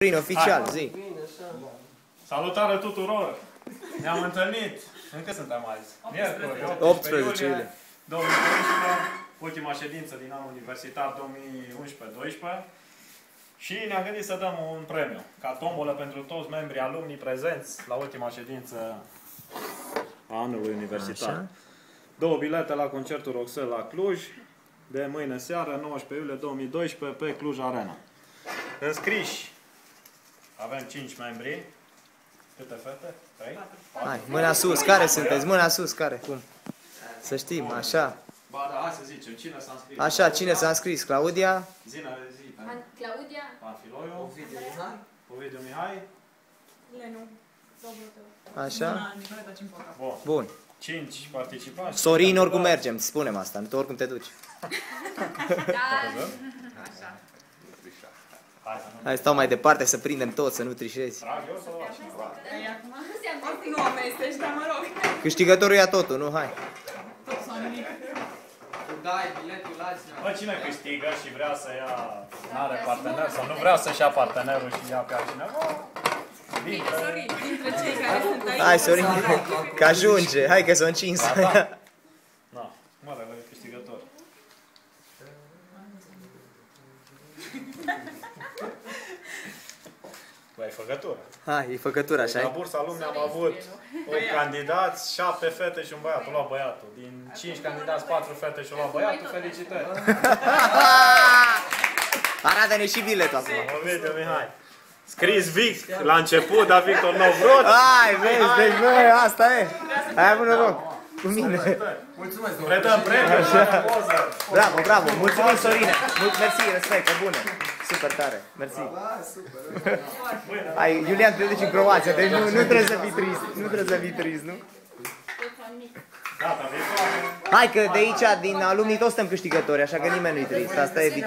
Prin oficial, zi. Salutare tuturor! Ne-am întâlnit. Încă suntem azi. Miercuri, 18 iulie 2012, ultima ședință din anul universitar 2011-12 și ne-am gândit să dăm un premiu, ca tombolă pentru toți membrii alumnii prezenți la ultima ședință a anului universitar. Așa. 2 bilete la concertul Roxel la Cluj, de mâine seară, 19 iulie 2012, pe Cluj Arena. Înscriși avem 5 membri. Câte fete? 3? Hai, mâna sus, care sunteți? Mâna sus, care? Cum? Să știm, așa. Ba da, hai să zicem, cine s-a înscris? Așa, cine s-a înscris? Claudia? Zina, zi. Claudia. Panfiloiu. Ovidiu Mihai. Lenu. Așa? Bun. Bun. 5 participanți. Sorin, oricum mergem, spunem asta, tu oricum te duci. Hai, stau mai departe să prindem tot, să nu trișezi. Trag eu sau așa? Nu amestești, dar mă rog. Câștigătorul ia totul, nu? Hai. Dai biletul la cineva. Bă, cine câștigă și vrea să ia, n-are partener sau nu vrea să-și ia partenerul și ia pe altcineva? Dintre cei care sunt aici. Hai, Sorin, că ajunge. Hai că s-o încins. Na, mare, câștigător. Băi, făcătură. Hai, e făcătura, așa La e? bursa alumni am avut 8 candidați, 7 fete și un băiat. O lua băiatul. Din 5 candidați, 4 fete și o lua băiatul. Felicitări! Arată-ne și biletul acum. Ovidiu Mihai. Scris Vic la început, dar Victor nu a vrut. Hai, vezi, deci bă, asta e. Hai avut noroc. Cu mine. Mulțumesc, Predăm premiul și o poză. Bravo, bravo. Mulțumim, Sorine. Mersi, respect, pe bune. Super tare. Mersi. Hai, Iulian, te duci în Croația, deci nu trebuie să fii trist. Nu trebuie să fii trist, nu? Gata, viitoare. Hai că de aici, din alumnii, toți suntem câștigători, așa că nimeni nu-i trist. Asta e evident.